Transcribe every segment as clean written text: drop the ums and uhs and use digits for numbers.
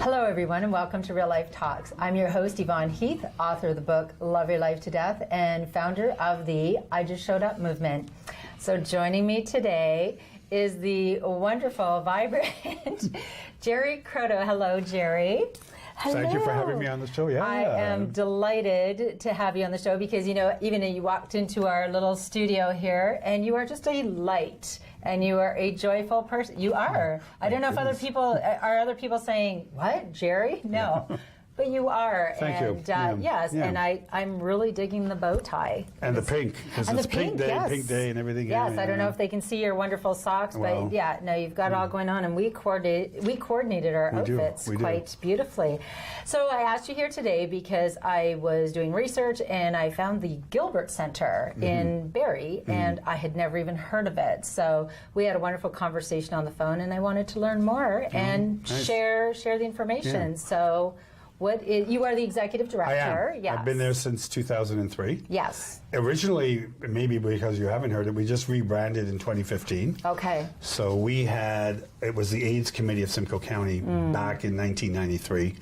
Hello everyone and welcome to Real Life Talks. I'm your host Yvonne Heath, author of the book Love Your Life to Death and founder of the I Just Showed Up movement. So joining me today is the wonderful, vibrant Gerry Croteau. Hello, Gerry. Hello. Thank you for having me on the show. Yeah, I am delighted to have you on the show because, you know, even you walked into our little studio here and you are just a light and you are a joyful person. You are. I don't know if other people saying, what, Gerry? No. But you are. Thank you. Yes, and I'm really digging the bow tie. And the pink, because it's pink day and everything. Yes, I don't know if they can see your wonderful socks, but yeah, no, you've got it all going on, and we coordinated our outfits quite beautifully. So I asked you here today because I was doing research, and I found the Gilbert Centre in Barrie, and I had never even heard of it. So we had a wonderful conversation on the phone, and I wanted to learn more and share the information. So you are the executive director. I am. Yes. I've been there since 2003. Yes. Originally, maybe because you haven't heard it, we just rebranded in 2015. Okay. So it was the AIDS Committee of Simcoe County back in 1993,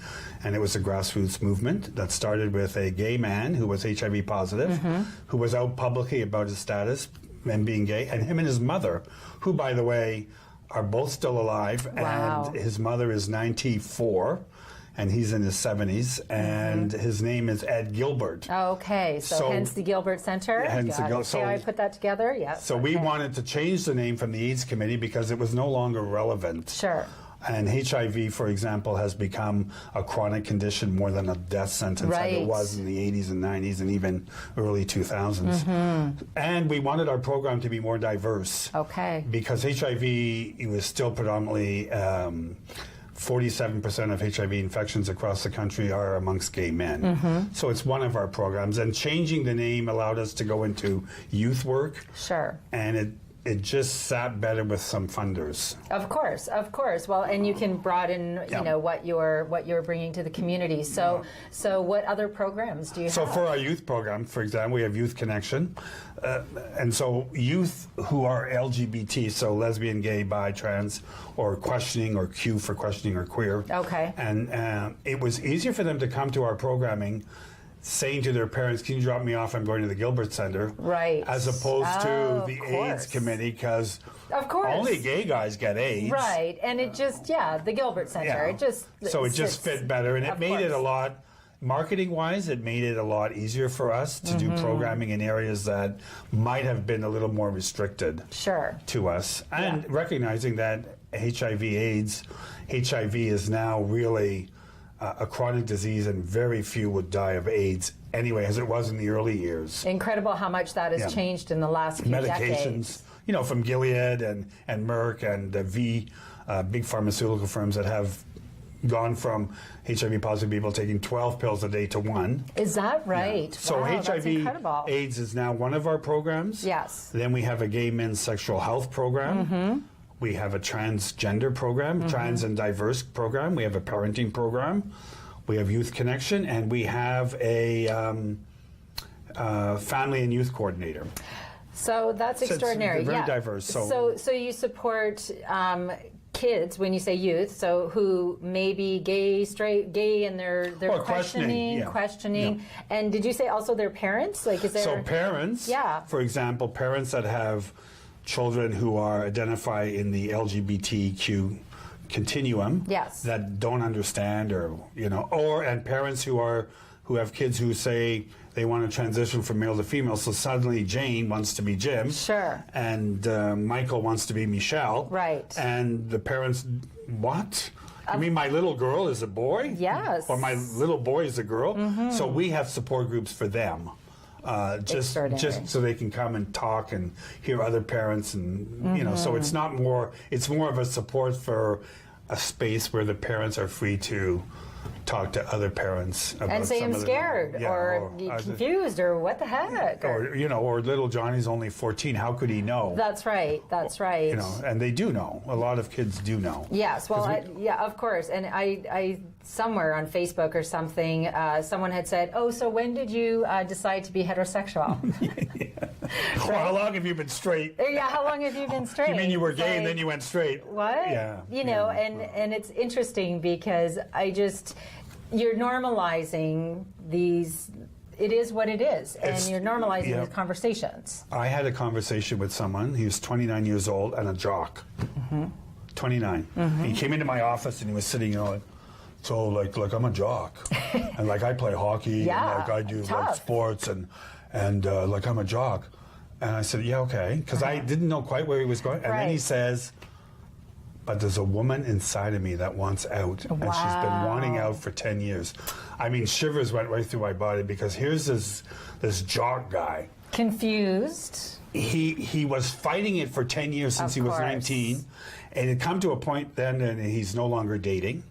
and it was a grassroots movement that started with a gay man who was HIV positive, who was out publicly about his status and being gay, and him and his mother, who, by the way, are both still alive, and his mother is 94. And he's in his 70s, and his name is Ed Gilbert. Okay, so hence the Gilbert Centre. So I put that together. Yes. So we wanted to change the name from the AIDS Committee because it was no longer relevant. Sure. And HIV, for example, has become a chronic condition more than a death sentence, like it was in the 80s and 90s and even early 2000s. And we wanted our program to be more diverse. Okay. Because HIV was still predominantly 47% of HIV infections across the country are amongst gay men. So it's one of our programs. And changing the name allowed us to go into youth work. Sure. And it just sat better with some funders. Of course. Well, and you can broaden, you know, what you're bringing to the community. So what other programs do you have? So for our youth program, for example, we have Youth Connection. And so youth who are LGBT, so lesbian, gay, bi, trans, or questioning, or Q for questioning, or queer. Okay. And it was easier for them to come to our programming saying to their parents, can you drop me off? I'm going to the Gilbert Centre. Right. As opposed to the AIDS Committee, because only gay guys get AIDS. Right. And it just, the Gilbert Centre. It just fit better. And it made it a lot, marketing-wise, it made it a lot easier for us to do programming in areas that might have been a little more restricted to us. And recognizing that HIV is now really a chronic disease, and very few would die of AIDS anyway, as it was in the early years. Incredible how much that has changed in the last few decades. You know, from Gilead and Merck and big pharmaceutical firms that have gone from HIV positive people taking 12 pills a day to 1. Is that right? Yeah. So HIV AIDS is now one of our programs. Yes. Then we have a gay men's sexual health program. We have a transgender program, trans and diverse program. We have a parenting program. We have Youth Connection, and we have a family and youth coordinator. So that's extraordinary. It's very diverse. So you support kids when you say youth, so who may be gay, straight, gay, and they're questioning. And did you say also their parents? Like, is there? So parents. For example, parents that have children who are identify in the LGBTQ continuum that don't understand, and parents who have kids who say they want to transition from male to female, so suddenly Jane wants to be Jim. Sure. And Michael wants to be Michelle. Right. And the parents, what? You mean my little girl is a boy? Yes. Or my little boy is a girl? So we have support groups for them. Just so they can come and talk and hear other parents, and so it's more of a support for a space where the parents are free to talk to other parents about and say I'm scared or confused or what the heck, or little Johnny's only 14. How could he know? That's right. And they do know. A lot of kids do know. Yes. Well, of course. And I somewhere on Facebook or something, someone had said, "Oh, so when did you decide to be heterosexual?" Well, how long have you been straight? Yeah, how long have you been straight? You mean you were gay and then you went straight? What? Yeah. You know, and it's interesting because you're normalizing these. It is what it is, and you're normalizing these conversations. I had a conversation with someone. He was 29 years old and a jock. 29. He came into my office and he was sitting, so like I'm a jock, and like I play hockey, and like I do like sports, and like I'm a jock. And I said, yeah, okay, because I didn't know quite where he was going. And then he says, but there's a woman inside of me that wants out, and she's been wanting out for 10 years. I mean, shivers went right through my body, because here's this jock guy. Confused. He was fighting it for 10 years since he was 19. And it come to a point then, and he's no longer dating,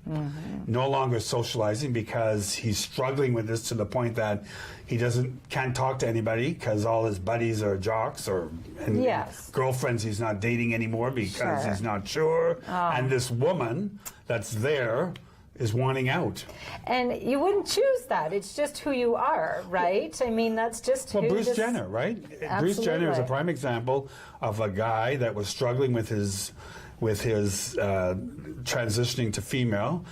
no longer socializing, because he's struggling with this to the point that he can't talk to anybody because all his buddies are jocks, and girlfriends he's not dating anymore because he's not sure. And this woman that's there is wanting out. And you wouldn't choose that. It's just who you are, right? I mean, that's just who. Well, Bruce Jenner, right? Absolutely. Bruce Jenner is a prime example of a guy that was struggling with his transitioning to female,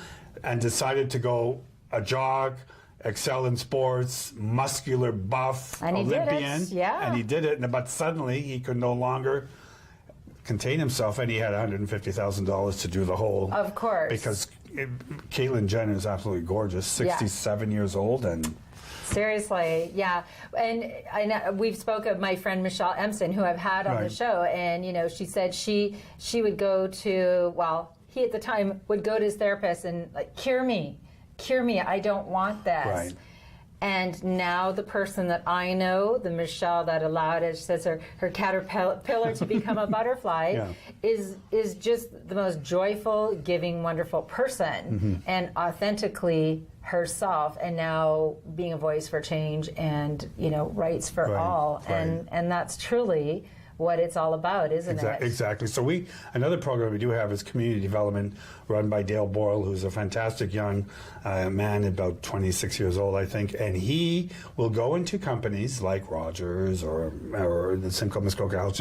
and decided to go a jock, excel in sports, muscular, buff, and Olympian. He did it. And he did it, but suddenly he could no longer contain himself, and he had $150,000 to do the whole. Of course. Because Caitlyn Jenner is absolutely gorgeous, 67 years old, and seriously, yeah. And I know we've spoke of my friend Michelle Empson, who I've had on the show, and she said she would go to, he at the time would go to his therapist and like, cure me, I don't want this. Right. And now the person that I know, the Michelle that allowed, as she says, her caterpillar to become a butterfly, is just the most joyful, giving, wonderful person, and authentically herself, and now being a voice for change and rights for all, and that's truly what it's all about, isn't it? Exactly. So another program we do have is community development, run by Dale Boyle, who's a fantastic young man, about 26 years old, I think, and he will go into companies like Rogers or the Simcoe Muskoka House,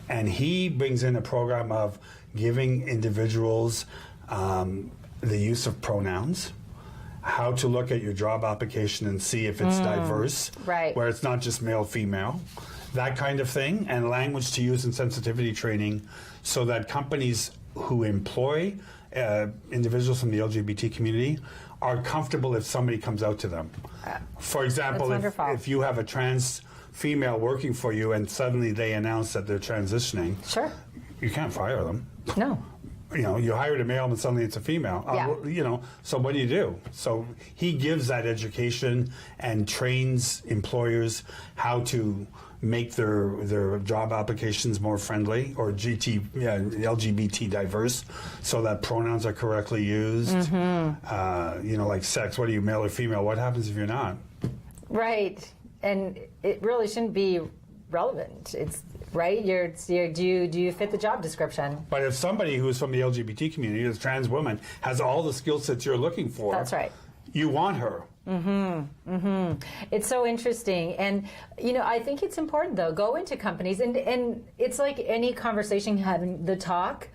and he brings in a program of giving individuals the use of pronouns, how to look at your job application and see if it's diverse, where it's not just male, female, that kind of thing, and language to use and sensitivity training, so that companies who employ individuals from the LGBT community are comfortable if somebody comes out to them. For example, if you have a trans female working for you and suddenly they announce that they're transitioning, you can't fire them. No. You hired a male and suddenly it's a female. So what do you do? So he gives that education and trains employers how to make their job applications more friendly or LGBT diverse, so that pronouns are correctly used. Like sex, what are you, male or female? What happens if you're not? Right. And it really shouldn't be relevant. It's right. Do you fit the job description? But if somebody who's from the LGBT community, a trans woman, has all the skill sets you're looking for, that's right. You want her. It's so interesting, and I think it's important though. Go into companies, and it's like any conversation, having the talk.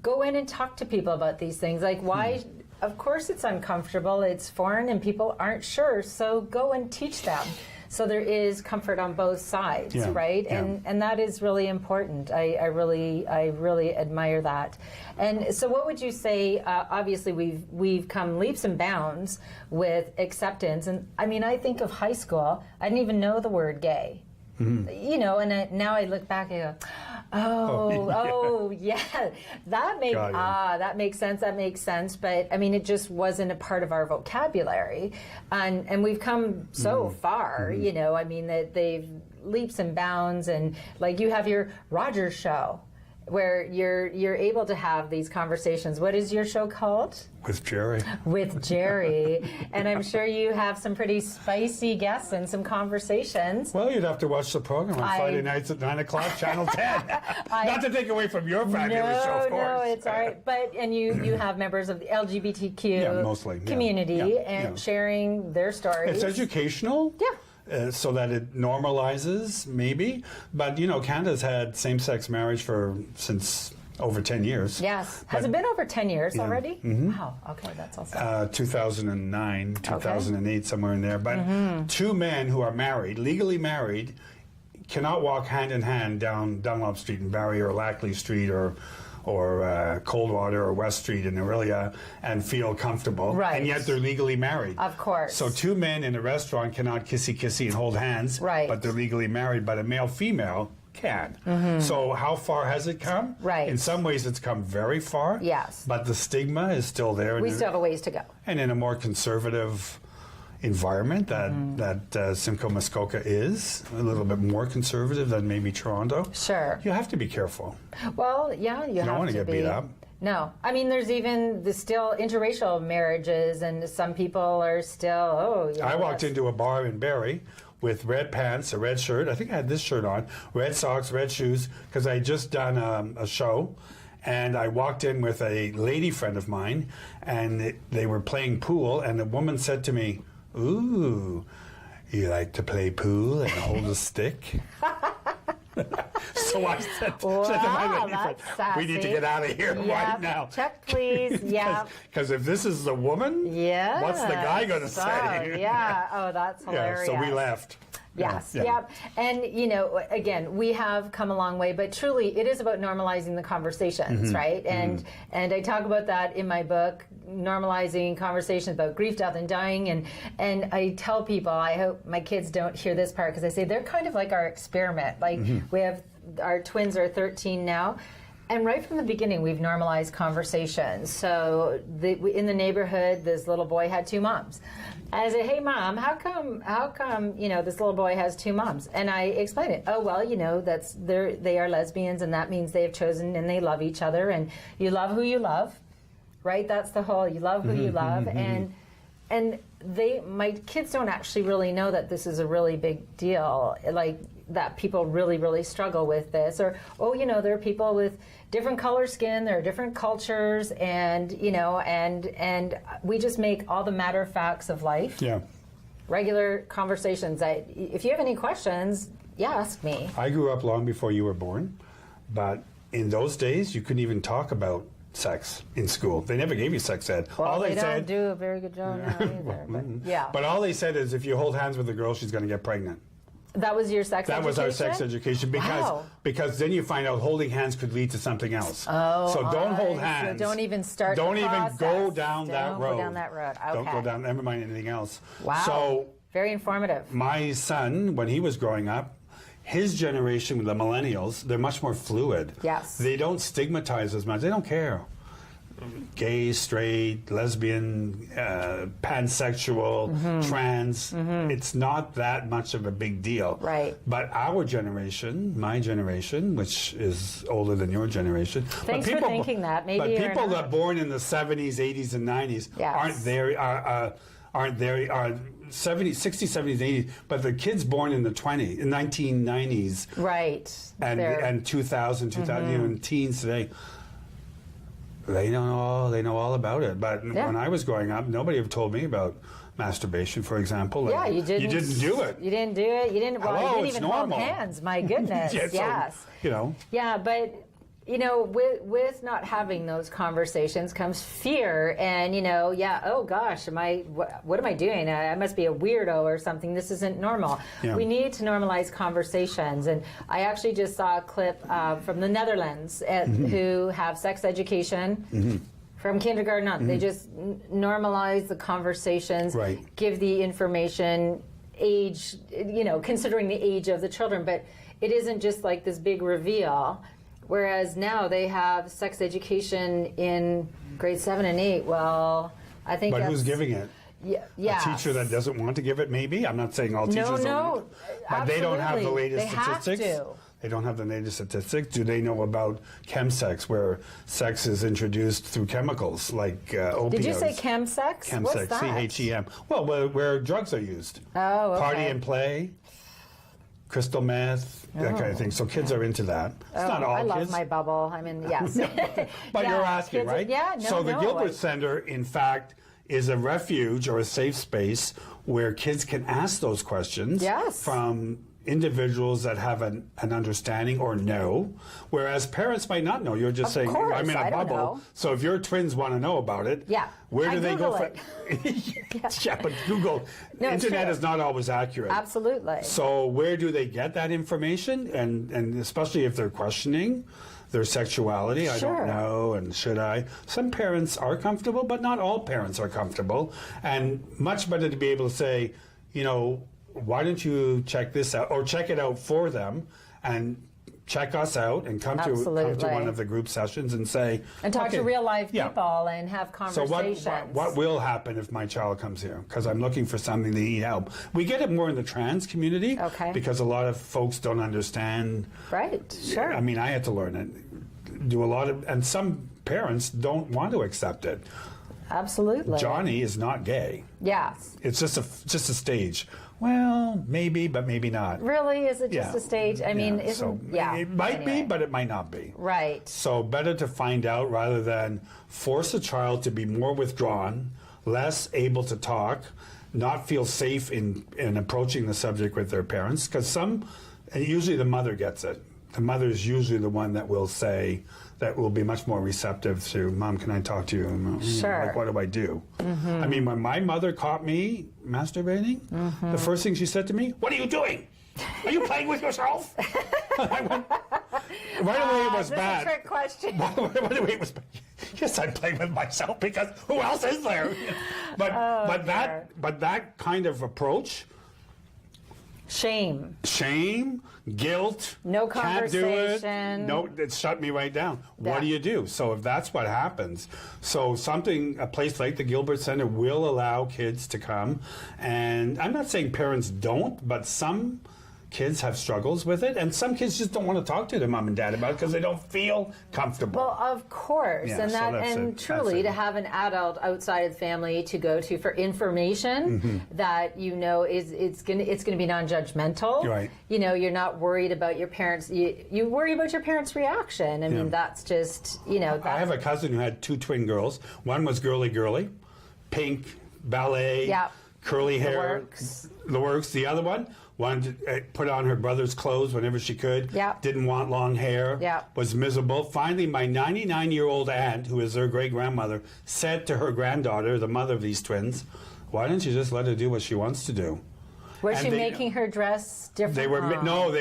Go in and talk to people about these things. Like why? Of course, it's uncomfortable. It's foreign, and people aren't sure. So go and teach them. So there is comfort on both sides, right? Yeah. And that is really important. I really admire that. And so what would you say, obviously we've come leaps and bounds with acceptance. And I mean, I think of high school, I didn't even know the word gay. And now I look back and go, that makes sense. But I mean, it just wasn't a part of our vocabulary, and we've come so far. I mean, that they've leaps and bounds, and like you have your Rogers show, where you're able to have these conversations. What is your show called? With Gerry. With Gerry. And I'm sure you have some pretty spicy guests and some conversations. Well, you'd have to watch the program on Friday nights at 9 o'clock, Channel 10. Not to take away from your fabulous show, of course. No, it's all right. But, and you have members of the LGBTQ community and sharing their stories. It's educational. Yeah. so that it normalizes, maybe. But, you know, Canada's had same-sex marriage since over 10 years. Yes. Has it been over 10 years already? Wow. Okay, that's awesome. 2009, 2008, somewhere in there. But two men who are married, legally married, cannot walk hand in hand down Dunlop Street in Barrie or Lackley Street or Coldwater or West Street in Aurelia and feel comfortable. Right. And yet they're legally married. Of course. So two men in a restaurant cannot kissy-kissy and hold hands, right. but they're legally married, but a male-female can. So how far has it come? Right. In some ways it's come very far. Yes. But the stigma is still there. We still have a ways to go. And in a more conservative environment that Simcoe Muskoka is, a little bit more conservative than maybe Toronto. Sure. You have to be careful. Well, yeah, you don't want to get beat up. No. I mean, there's even still interracial marriages, and some people are still, I walked into a bar in Barrie with red pants, a red shirt. I think I had this shirt on, red socks, red shoes, because I had just done a show. And I walked in with a lady friend of mine, and they were playing pool, and the woman said to me, "Ooh, you like to play pool and hold a stick?" So I said to my lady friend, "We need to get out of here right now. Check, please." Yeah. Because if this is the woman, what's the guy going to say? Yeah. Oh, that's hilarious. So we left. Yes, yeah. And, you know, again, we have come a long way, but truly it is about normalizing the conversations, right? And I talk about that in my book, normalizing conversations about grief, death, and dying. And I tell people, I hope my kids don't hear this part, because I say they're kind of like our experiment. Like we have, our twins are 13 now. And right from the beginning, we've normalized conversations. So in the neighborhood, this little boy had two moms. I said, "Hey, Mom, how come, you know, this little boy has two moms?" And I explained it. "Oh, well, you know, they are lesbians, and that means they have chosen and they love each other, and you love who you love, right? That's the whole, you love who you love." And my kids don't actually really know that this is a really big deal, like that people really, really struggle with this. Or, you know, there are people with different color skin, there are different cultures, and, you know, and we just make all the matter of facts of life. Yeah. Regular conversations. If you have any questions, ask me. I grew up long before you were born, but in those days, you couldn't even talk about sex in school. They never gave you sex ed. Well, all they don't do a very good job now either. But all they said is, if you hold hands with a girl, she's going to get pregnant. That was your sex education? That was our sex education, because then you find out holding hands could lead to something else. Oh, so don't hold hands. So don't even start. Don't the even process. go down that road. Don't go down that road. Okay. Don't go down. Never mind anything else. Wow. So very informative. My son, when he was growing up, his generation, the millennials, they're much more fluid. Yes. They don't stigmatize as much. They don't care. Gay, straight, lesbian, pansexual, trans. It's not that much of a big deal. Right. But our generation, my generation, which is older than your generation. Thanks for thinking that. Maybe but people that are born in the 70s, 80s, and 90s aren't there, are 70s, 60s, 70s, 80s, but the kids born in the 1990s. Right. And 2000, you know, and teens today. They know all about it. But when I was growing up, nobody ever told me about masturbation, for example. You didn't. You didn't do it. You didn't do it. You didn't. Well, you didn't even normal. hold hands. My goodness. Yes. So, you know. Yeah, but you know, with not having those conversations comes fear, and you know, oh gosh, what am I doing? I must be a weirdo or something. This isn't normal. Yeah. We need to normalize conversations, and I actually just saw a clip from the Netherlands who have sex education. From kindergarten on, they just normalize the conversations, give the information, age, you know, considering the age of the children, but it isn't just like this big reveal. Whereas now they have sex education in grade 7 and 8. Well, I think. But who's giving it? Yeah. A teacher that doesn't want to give it, maybe? I'm not saying all teachers don't. But they don't have the latest statistics. Have to. They don't have the latest statistics. Do they know about chemsex, where sex is introduced through chemicals like opioids? Did you say chemsex? Chemsex, what's that? CHEM. Well, where drugs are used. Oh, okay. Party and play. Crystal meth, that kind of thing. So kids are into that. It's not all kids. I love my bubble. I mean, yes. But you're asking, right? Yeah, So the Gilbert Centre, in fact, is a refuge or a safe space where kids can ask those questions from individuals that have an understanding or know, whereas parents might not know. You're just saying, I'm in a bubble. So if your twins want to know about it, where do they go? But Google, internet is not always accurate. Absolutely. So where do they get that information? And especially if they're questioning their sexuality, I don't know, and should I? Some parents are comfortable, but not all parents are comfortable. And much better to be able to say, you know, why don't you check this out, or check it out for them, and check us out, and come to one of the group sessions and say, and talk to real life people and have conversations. So what will happen if my child comes here? Because I'm looking for something to need help. We get it more in the trans community because a lot of folks don't understand. Right. Sure. I mean, I had to learn it. Do a lot of, and some parents don't want to accept it. Absolutely. Johnny is not gay. Yes. It's just a stage. Well, maybe, but maybe not. Really? Is it just a stage? I mean, it might be, but it might not be. Right. So better to find out rather than force a child to be more withdrawn, less able to talk, not feel safe in approaching the subject with their parents. Because usually the mother gets it. The mother is usually the one that will say, that will be much more receptive to, Mom, can I talk to you? Sure. Like, what do I do? I mean, when my mother caught me masturbating, the first thing she said to me, what are you doing? Are you playing with yourself? I went, right away it was bad. That's a trick question. Right away it was bad. Yes, I'm playing with myself because who else is there? But that kind of approach, shame, guilt, no conversation. Can't do it. No, it shut me right down. What do you do? So if that's what happens, a place like the Gilbert Centre will allow kids to come, and I'm not saying parents don't, but some kids have struggles with it, and some kids just don't want to talk to their mom and dad about it because they don't feel comfortable. Well, of course, and truly to have an adult outside of the family to go to for information that you know it's going to be non-judgmental. Right. You know, you're not worried about your parents. You worry about your parents' reaction. I mean, that's just I have a cousin who had 2 twin girls. One was girly, pink, ballet, curly hair, the works. The other one wanted to put on her brother's clothes whenever she could. Didn't want long hair. Was miserable. Finally, my 99-year-old aunt, who is their great-grandmother, said to her granddaughter, the mother of these twins, why don't you just let her do what she wants to do? Was she making her dress different? They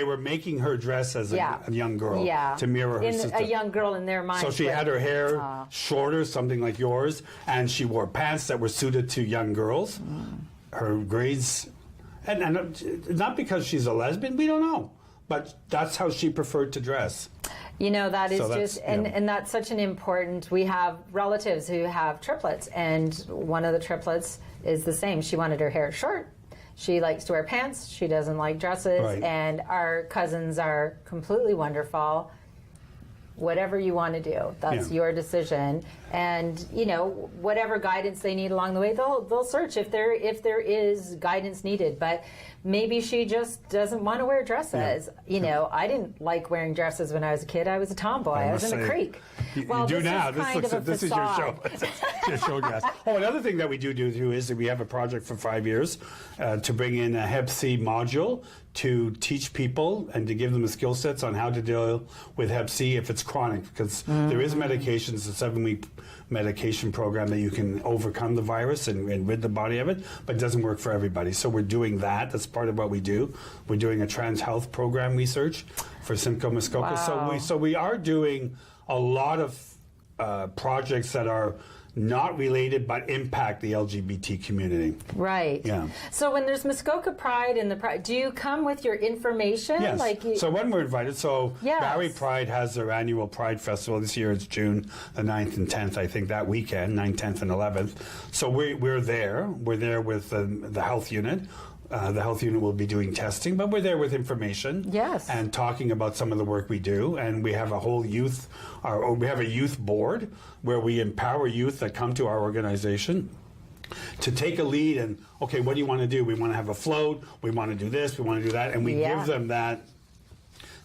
were making her dress as a young girl to mirror her sister. A young girl in their mind. So she had her hair shorter, something like yours, and she wore pants that were suited to young girls. Her grades... And not because she's a lesbian, we don't know. But that's how she preferred to dress. You know, that is and that's such an important, we have relatives who have triplets, and one of the triplets is the same. She wanted her hair short. She likes to wear pants. She doesn't like dresses. Right. And our cousins are completely wonderful. Whatever you want to do, that's your decision. And whatever guidance they need along the way, they'll search if there is guidance needed. But maybe she just doesn't want to wear dresses. I didn't like wearing dresses when I was a kid. I was a tomboy. I was in a creek. You do now. This is your show. Your show, guys. Oh, another thing that we do is that we have a project for 5 years to bring in a Hep C module to teach people and to give them the skill sets on how to deal with Hep C if it's chronic, because there is medications, a 7-week medication program that you can overcome the virus and rid the body of it, but it doesn't work for everybody. So we're doing that. That's part of what we do. We're doing a trans health program research for Simcoe Muskoka. Wow. So we are doing a lot of projects that are not related but impact the LGBT community. Right. Yeah. So when there's Muskoka Pride and the Pride, do you come with your information? Yes. So when we're invited, Barrie Pride has their annual Pride Festival. This year it's June the 9th and 10th, I think, that weekend, 9th, 10th, and 11th. So we're there. We're there with the health unit. The health unit will be doing testing, but we're there with information and talking about some of the work we do. And we have a whole we have a youth board where we empower youth that come to our organization to take a lead and, okay, what do you want to do? We want to have a float. We want to do this. We want to do that. And we give them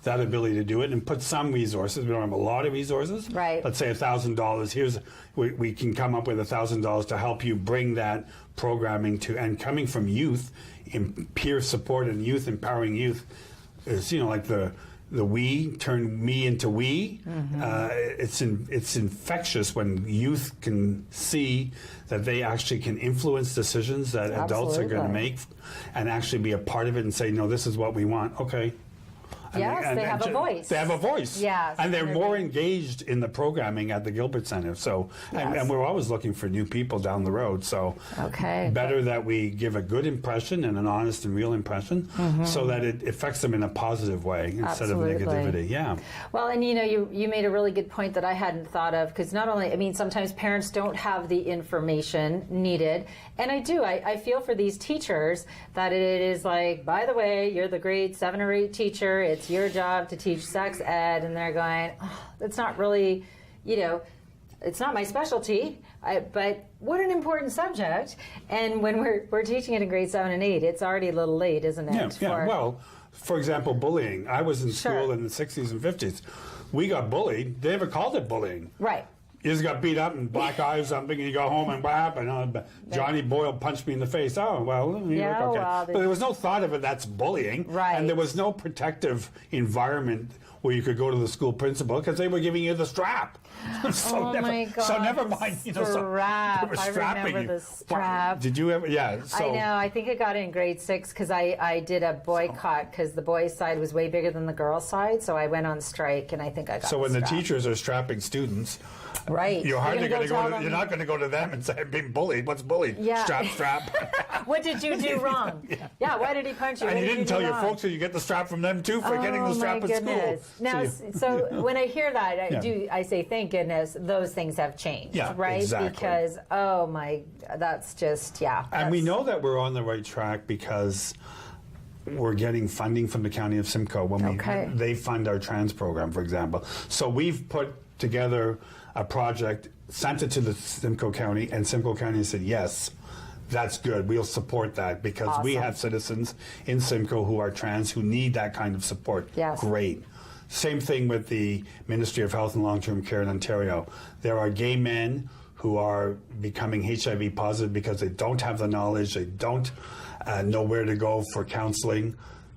that ability to do it and put some resources. We don't have a lot of resources. Right. Let's say $1,000. We can come up with $1,000 to help you bring that programming to, and coming from youth, in peer support and youth, empowering youth, is, you know, like the we turn me into we. It's infectious when youth can see that they actually can influence decisions that adults are going to make, and actually be a part of it and say, no, this is what we want. Okay. Yes, they have a voice. They have a voice. Yes, and they're more engaged in the programming at the Gilbert Centre. So, and we're always looking for new people down the road. So, better that we give a good impression and an honest and real impression, so that it affects them in a positive way instead of negativity. Yeah. Well, and you know, you made a really good point that I hadn't thought of, because not only, I mean, sometimes parents don't have the information needed, and I feel for these teachers that it is like, by the way, you're the grade 7 or 8 teacher. It's your job to teach sex ed, and they're going, oh, that's not really, you know, it's not my specialty, but what an important subject. And when we're teaching it in grade 7 and 8, it's already a little late, isn't it? Yeah. Well, for example, bullying. I was in school in the 60s and 50s. We got bullied. They never called it bullying. Right. You just got beat up and black eye or something, and you go home and what happened? Johnny Boyle punched me in the face. Oh, well, okay. Well, but there was no thought of it, that's bullying. Right. And there was no protective environment where you could go to the school principal, because they were giving you the strap. My God. So never mind. You know, strap. They were strapping I remember the strap. Did you ever? Yeah. So. I know. I think I got it in grade 6 because I did a boycott because the boys' side was way bigger than the girls' side. So I went on strike, and I think I got. So when the the teachers are strapping students, right, you're hardly going to go. You're not going to go to them and say, "I'm being bullied." What's bullied? Yeah. Strap. What did you do wrong? Yeah. Why did he punch you? And what you didn't tell your wrong? folks, so you get the strap from them too for getting the strap at school. Now, so when I hear that, I say, thank goodness those things have changed. Yeah, right? Exactly. Because that's just And we know that we're on the right track because we're getting funding from the County of Simcoe when they fund our trans program, for example. So we've put together a project, sent it to the Simcoe County, and Simcoe County said, yes, that's good. We'll support that because we have citizens in Simcoe who are trans who need that kind of support. Yes. Great. Same thing with the Ministry of Health and Long-Term Care in Ontario. There are gay men who are becoming HIV positive because they don't have the knowledge, they don't know where to go for counseling.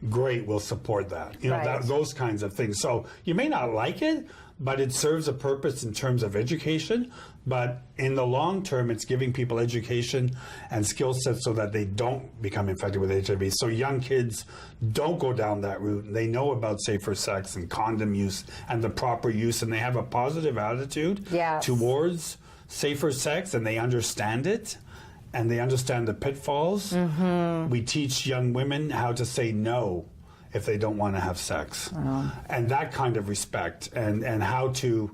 Great, we'll support that. You know, those kinds of things. So you may not like it, but it serves a purpose in terms of education. But in the long term, it's giving people education and skill sets so that they don't become infected with HIV. So young kids don't go down that route. They know about safer sex and condom use and the proper use, and they have a positive attitude towards safer sex, and they understand it. And they understand the pitfalls. We teach young women how to say no if they don't want to have sex, and that kind of respect, and how to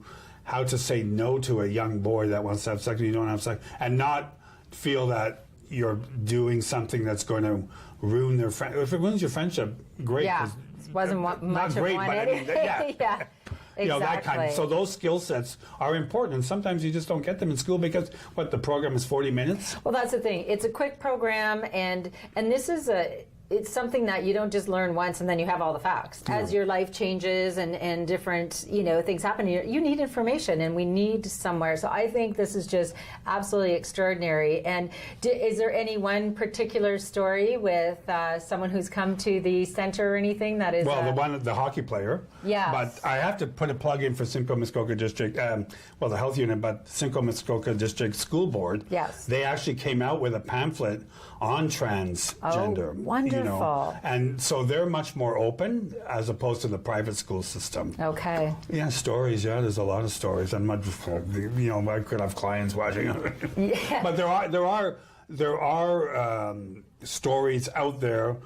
say no to a young boy that wants to have sex and you don't have sex, and not feel that you're doing something that's going to ruin their friendship. If it ruins your friendship, great. Yeah, it wasn't much not great, of one. But I mean, Yeah. You know, that kind. So those skill sets are important, and sometimes you just don't get them in school because the program is 40 minutes. Well, that's the thing. It's a quick program, and this is it's something that you don't just learn once and then you have all the facts. As your life changes and different things happen, you need information, and we need somewhere. So I think this is just absolutely extraordinary. And is there any one particular story with someone who's come to the center or anything that is? Well, the hockey player. Yeah. But I have to put a plug in for Simcoe Muskoka District, the health unit, but Simcoe Muskoka District School Board. Yes. They actually came out with a pamphlet on transgender. Oh, wonderful. And so they're much more open as opposed to the private school system. Okay. Yeah, stories. Yeah, there's a lot of stories. And I could have clients watching. Yeah. But there are stories out there.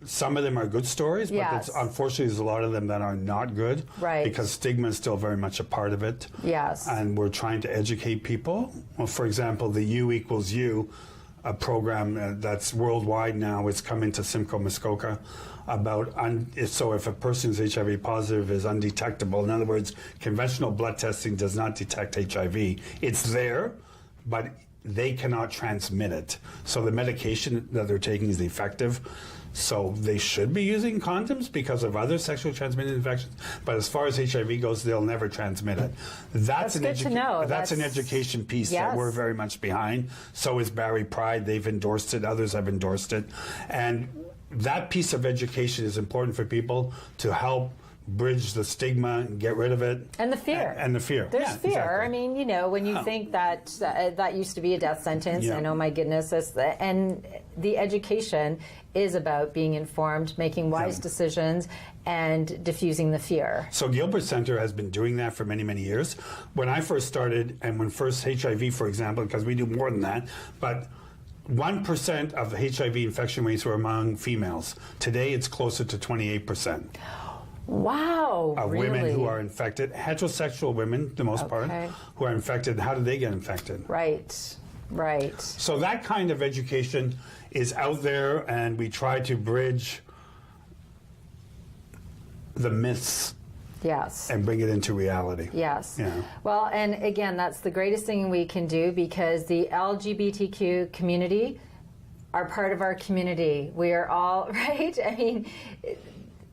Some of them are good stories, but unfortunately there's a lot of them that are not good. Right. Because stigma is still very much a part of it. Yes. And we're trying to educate people. Well, for example, the U equals U, a program that's worldwide now. It's coming to Simcoe Muskoka about so if a person who's HIV positive is undetectable, in other words, conventional blood testing does not detect HIV. It's there, but they cannot transmit it. So the medication that they're taking is effective. So they should be using condoms because of other sexually transmitted infections. But as far as HIV goes, they'll never transmit it. That's good to know. That's an education piece that we're very much behind. So is Barrie Pride. They've endorsed it. Others have endorsed it. And that piece of education is important for people to help bridge the stigma and get rid of it. And the fear. And the fear. There's fear. Exactly. I mean, you know, when you think that that used to be a death sentence, and oh my goodness, and the education is about being informed, making wise decisions, and diffusing the fear. So Gilbert Centre has been doing that for many, many years. When I first started, and when first HIV, for example, because we do more than that, but 1% of the HIV infection rates were among females. Today, it's closer to 28%. Wow, of really? Women who are infected, heterosexual women, the most part, who are infected. How did they get infected? Right, right. So that kind of education is out there, and we try to bridge the myths. Yes. And bring it into reality. Yes. Yeah. Well, and again, that's the greatest thing we can do, because the LGBTQ community are part of our community. We are all, right? I mean,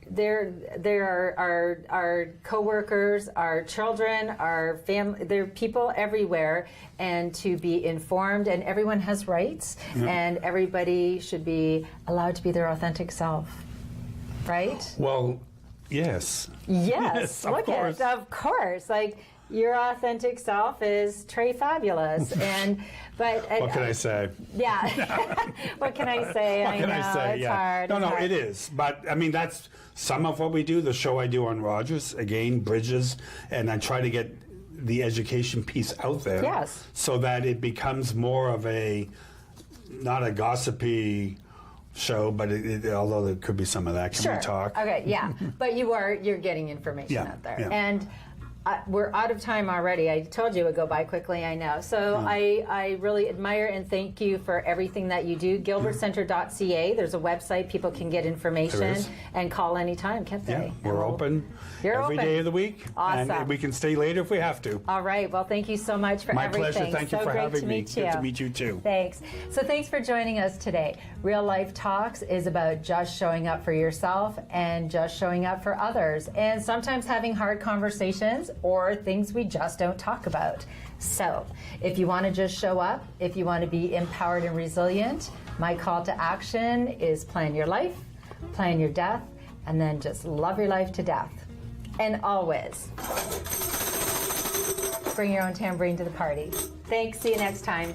there are our co-workers, our children, our family, there are people everywhere, and to be informed, and everyone has rights, and everybody should be allowed to be their authentic self, right? Well, yes. Yes, look at it, of course. Like, your authentic self is Trey Fabulous, but what can I say? Yeah, what can I say? What can I say? It's hard. No, hard. it is. But I mean, that's some of what we do. The show I do on Rogers, again, bridges, and I try to get the education piece out there. Yes. So that it becomes more of a, not a gossipy show, but although there could be some of that. Can we talk? Okay, yeah. But you're getting information out there. Yeah. And we're out of time already. I told you it would go by quickly, I know. So I really admire and thank you for everything that you do. GilbertCentre.ca, there's a website, people can get information and call anytime, can't they? Yeah, we're open every day of the week. Awesome. And we can stay later if we have to. All right, well, thank you so much for everything. My pleasure, thank you for having me. Good to meet you too. Thanks. So thanks for joining us today. Real Life Talks is about just showing up for yourself and just showing up for others, and sometimes having hard conversations or things we just don't talk about. So if you want to just show up, if you want to be empowered and resilient, my call to action is plan your life, plan your death, and then just love your life to death. And always bring your own tambourine to the party. Thanks. See you next time.